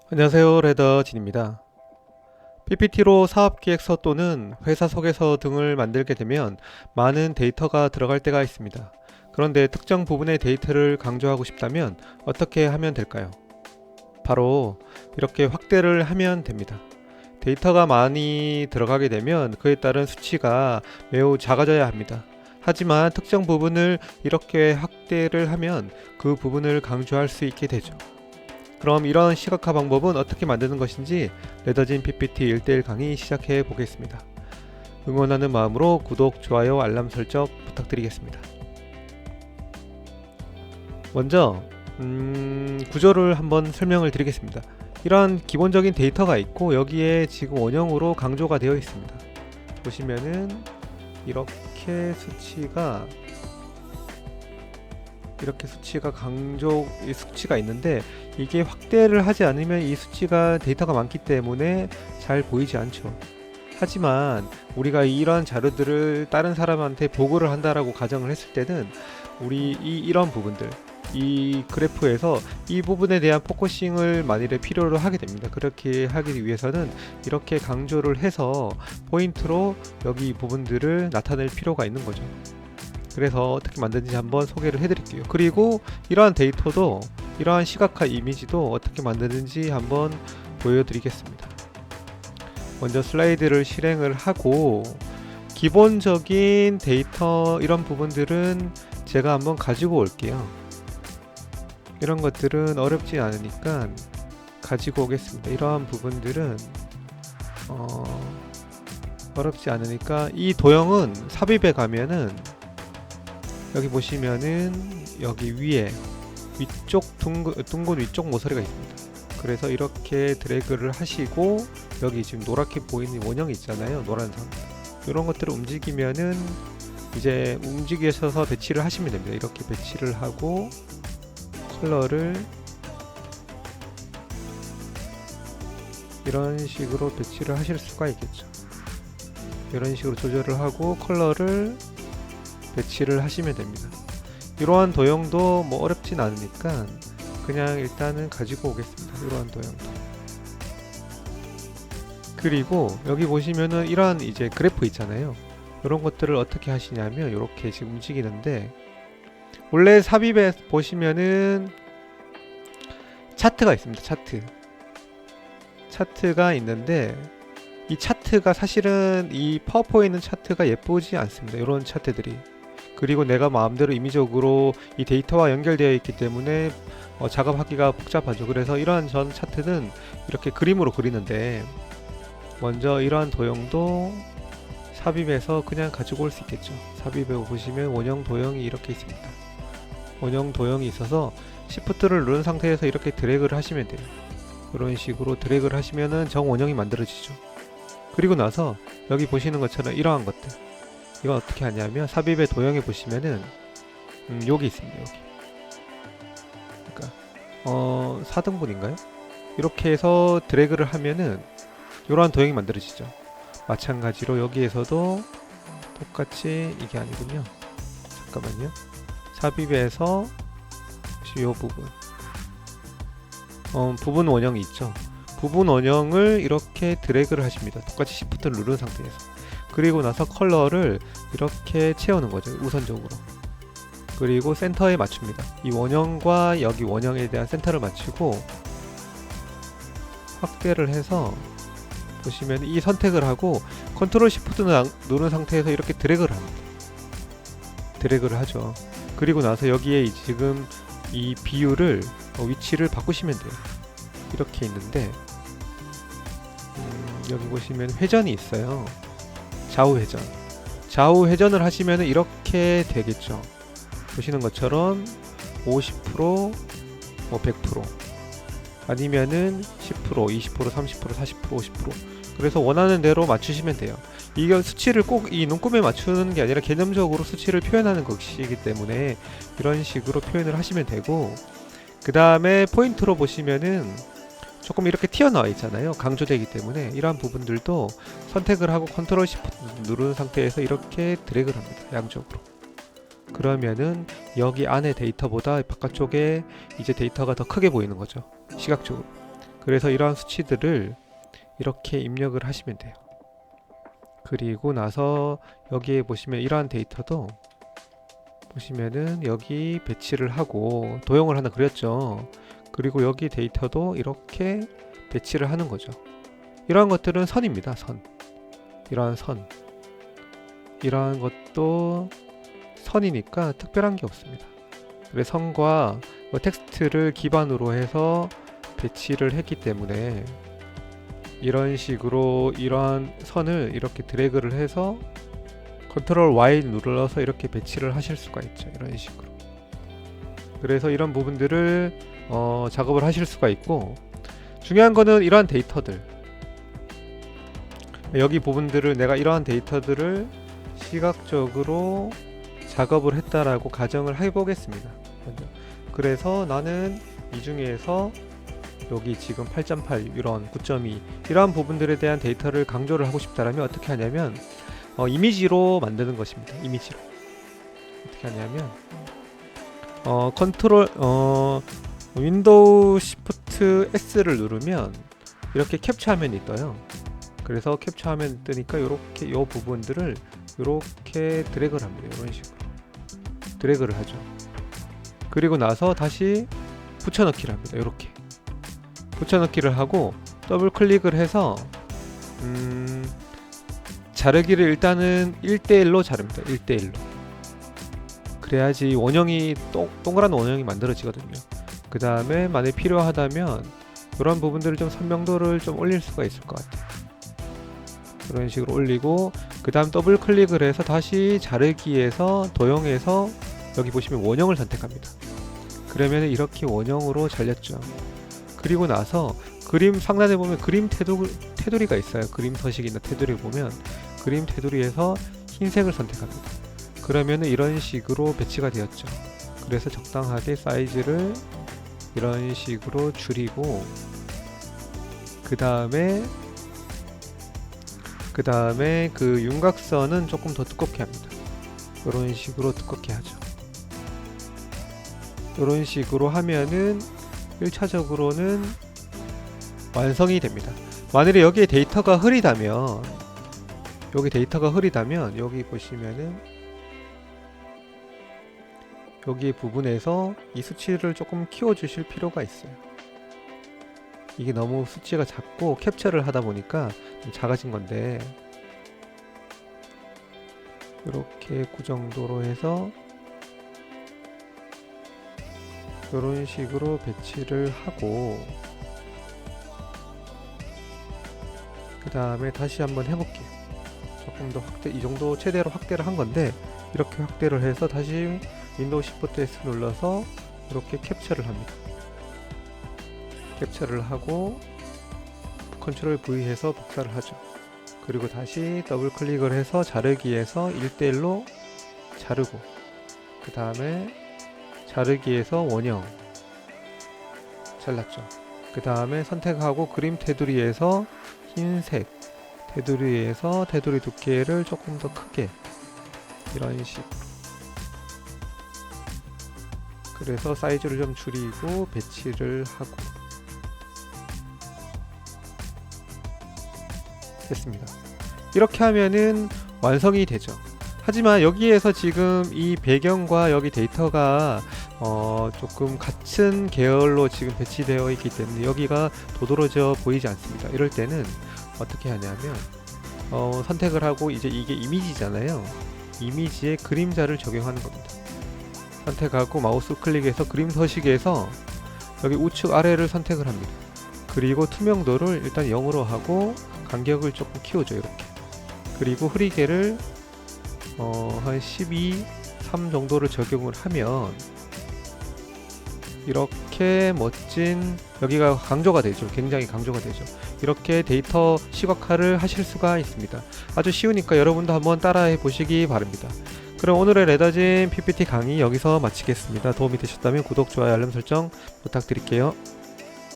안녕하세요, 레더진입니다. PPT로 사업계획서 또는 회사 소개서 등을 만들게 되면 많은 데이터가 들어갈 때가 있습니다. 그런데 특정 부분의 데이터를 강조하고 싶다면 어떻게 하면 될까요? 바로 이렇게 확대를 하면 됩니다. 데이터가 많이 들어가게 되면 그에 따른 수치가 매우 작아져야 합니다. 하지만 특정 부분을 이렇게 확대를 하면 그 부분을 강조할 수 있게 되죠. 그럼 이런 시각화 방법은 어떻게 만드는 것인지 레더진 PPT 1:1 강의 시작해 보겠습니다. 응원하는 마음으로 구독, 좋아요, 알람 설정 부탁드리겠습니다. 먼저 구조를 한번 설명을 드리겠습니다. 이러한 기본적인 데이터가 있고 여기에 지금 원형으로 강조가 되어 있습니다. 보시면은 이렇게 수치가 수치가 있는데 이게 확대를 하지 않으면 이 수치가 데이터가 많기 때문에 잘 보이지 않죠. 하지만 우리가 이런 자료들을 다른 사람한테 보고를 한다라고 가정을 했을 때는 이런 부분들, 이 그래프에서 이 부분에 대한 포커싱을 만일에 필요로 하게 됩니다. 그렇게 하기 위해서는 이렇게 강조를 해서 포인트로 여기 부분들을 나타낼 필요가 있는 거죠. 그래서 어떻게 만드는지 한번 소개를 해드릴게요. 그리고 이러한 데이터도, 이러한 시각화 이미지도 어떻게 만드는지 한번 보여드리겠습니다. 먼저 슬라이드를 실행을 하고 기본적인 데이터 이런 부분들은 제가 한번 가지고 올게요. 이런 것들은 어렵지 않으니까 가지고 오겠습니다. 이러한 부분들은 어렵지 않으니까 이 도형은 삽입에 가면은 여기 보시면은 여기 위에 위쪽 둥근 위쪽 모서리가 있습니다. 그래서 이렇게 드래그를 하시고 여기 지금 노랗게 보이는 원형이 있잖아요. 노란선. 이런 것들을 움직이면은 이제 움직이셔서 배치를 하시면 됩니다. 이렇게 배치를 하고 컬러를 이런 식으로 배치를 하실 수가 있겠죠. 이런 식으로 조절을 하고 컬러를 배치를 하시면 됩니다. 이러한 도형도 뭐 어렵진 않으니까 그냥 일단은 가지고 오겠습니다. 이러한 도형도. 그리고 여기 보시면은 이러한 이제 그래프 있잖아요. 이런 것들을 어떻게 하시냐면 이렇게 지금 움직이는데 원래 삽입에 보시면은 차트가 있습니다. 차트가 있는데 이 차트가 사실은 이 파워포인트 차트가 예쁘지 않습니다. 이런 차트들이. 그리고 내가 마음대로 임의적으로 이 데이터와 연결되어 있기 때문에 작업하기가 복잡하죠. 그래서 이러한 전 차트는 이렇게 그림으로 그리는데 먼저 이러한 도형도 삽입해서 그냥 가지고 올 수 있겠죠. 삽입에 보시면 원형 도형이 이렇게 있습니다. 원형 도형이 있어서 Shift를 누른 상태에서 이렇게 드래그를 하시면 돼요. 이런 식으로 드래그를 하시면은 정 원형이 만들어지죠. 그리고 나서 여기 보시는 것처럼 이러한 것들, 이건 어떻게 하냐면 삽입의 도형에 보시면은 여기 있습니다. 여기. 그러니까 4등분인가요? 이렇게 해서 드래그를 하면은 이러한 도형이 만들어지죠. 마찬가지로 여기에서도 똑같이 이게 아니군요. 잠깐만요. 삽입에서 이 부분 부분 원형이 있죠. 부분 원형을 이렇게 드래그를 하십니다. 똑같이 Shift를 누른 상태에서. 그리고 나서 컬러를 이렇게 채우는 거죠. 우선적으로. 그리고 센터에 맞춥니다. 이 원형과 여기 원형에 대한 센터를 맞추고 확대를 해서 보시면 이 선택을 하고 컨트롤 시프트 누른 상태에서 이렇게 드래그를 합니다. 드래그를 하죠. 그리고 나서 여기에 지금 이 비율을 위치를 바꾸시면 돼요. 이렇게 있는데 여기 보시면 회전이 있어요. 좌우 회전을 하시면 이렇게 되겠죠. 보시는 것처럼 50%, 100% 아니면은 10%, 20%, 30%, 40%, 50% 그래서 원하는 대로 맞추시면 돼요. 이게 수치를 꼭 이 눈금에 맞추는 게 아니라 개념적으로 수치를 표현하는 것이기 때문에 이런 식으로 표현을 하시면 되고, 그 다음에 포인트로 보시면은 조금 이렇게 튀어나와 있잖아요. 강조되기 때문에 이러한 부분들도 선택을 하고 컨트롤 시프트 누른 상태에서 이렇게 드래그를 합니다. 양쪽으로. 그러면은 여기 안에 데이터보다 바깥쪽에 이제 데이터가 더 크게 보이는 거죠. 시각적으로. 그래서 이러한 수치들을 이렇게 입력을 하시면 돼요. 그리고 나서 여기에 보시면 이러한 데이터도 보시면은 여기 배치를 하고 도형을 하나 그렸죠. 그리고 여기 데이터도 이렇게 배치를 하는 거죠. 이러한 것들은 선입니다. 선. 이러한 선. 이러한 것도 선이니까 특별한 게 없습니다. 그래서 선과 텍스트를 기반으로 해서 배치를 했기 때문에 이런 식으로 이러한 선을 이렇게 드래그를 해서 컨트롤 Y 눌러서 이렇게 배치를 하실 수가 있죠. 이런 식으로. 그래서 이런 부분들을 작업을 하실 수가 있고, 중요한 거는 이러한 데이터들, 여기 부분들을 내가 이러한 데이터들을 시각적으로 작업을 했다라고 가정을 해보겠습니다. 그래서 나는 이 중에서 여기 지금 8.8 이런 9.2 이러한 부분들에 대한 데이터를 강조를 하고 싶다라면 어떻게 하냐면 이미지로 만드는 것입니다. 이미지로 어떻게 하냐면 컨트롤 윈도우 시프트 S를 누르면 이렇게 캡처 화면이 떠요. 그래서 캡처 화면 뜨니까 이렇게 이 부분들을 이렇게 드래그를 합니다. 이런 식으로 드래그를 하죠. 그리고 나서 다시 붙여넣기를 합니다. 이렇게 붙여넣기를 하고 더블 클릭을 해서 자르기를 일단은 1대1로 자릅니다. 1대1로. 그래야지 원형이 동그란 원형이 만들어지거든요. 그 다음에 만약 필요하다면 이런 부분들을 좀 선명도를 좀 올릴 수가 있을 것 같아요. 그런 식으로 올리고 그 다음 더블 클릭을 해서 다시 자르기에서 도형에서 여기 보시면 원형을 선택합니다. 그러면 이렇게 원형으로 잘렸죠. 그리고 나서 그림 상단에 보면 그림 테두리가 있어요. 그림 서식이나 테두리 보면 그림 테두리에서 흰색을 선택합니다. 그러면 이런 식으로 배치가 되었죠. 그래서 적당하게 사이즈를 이런 식으로 줄이고 그 다음에 그 윤곽선은 조금 더 두껍게 합니다. 이런 식으로 두껍게 하죠. 이런 식으로 하면은 1차적으로는 완성이 됩니다. 만일에 여기에 데이터가 흐리다면 여기 보시면은 여기 부분에서 이 수치를 조금 키워 주실 필요가 있어요. 이게 너무 수치가 작고 캡처를 하다 보니까 좀 작아진 건데 이렇게 그 정도로 해서 이런 식으로 배치를 하고 그 다음에 다시 한번 해볼게요. 조금 더 확대, 이 정도 최대로 확대를 한 건데 이렇게 확대를 해서 다시 윈도우 시프트 S 눌러서 이렇게 캡처를 합니다. 캡처를 하고 컨트롤 V 해서 복사를 하죠. 그리고 다시 더블 클릭을 해서 자르기에서 1대1로 자르고 그 다음에 자르기에서 원형 잘랐죠. 그 다음에 선택하고 그림 테두리에서 흰색 테두리에서 테두리 두께를 조금 더 크게 이런 식으로 그래서 사이즈를 좀 줄이고 배치를 하고 됐습니다. 이렇게 하면은 완성이 되죠. 하지만 여기에서 지금 이 배경과 여기 데이터가 조금 같은 계열로 지금 배치되어 있기 때문에 여기가 도드라져 보이지 않습니다. 이럴 때는 어떻게 하냐면 선택을 하고 이제 이게 이미지잖아요. 이미지에 그림자를 적용하는 겁니다. 선택하고 마우스 클릭해서 그림 서식에서 여기 우측 아래를 선택을 합니다. 그리고 투명도를 일단 0으로 하고 간격을 조금 키워줘. 이렇게. 그리고 흐리게를 한 12, 3 정도를 적용을 하면 이렇게 멋진 여기가 강조가 되죠. 굉장히 강조가 되죠. 이렇게 데이터 시각화를 하실 수가 있습니다. 아주 쉬우니까 여러분도 한번 따라해 보시기 바랍니다. 그럼 오늘의 레더진 PPT 강의 여기서 마치겠습니다. 도움이 되셨다면 구독, 좋아요, 알림 설정 부탁드릴게요.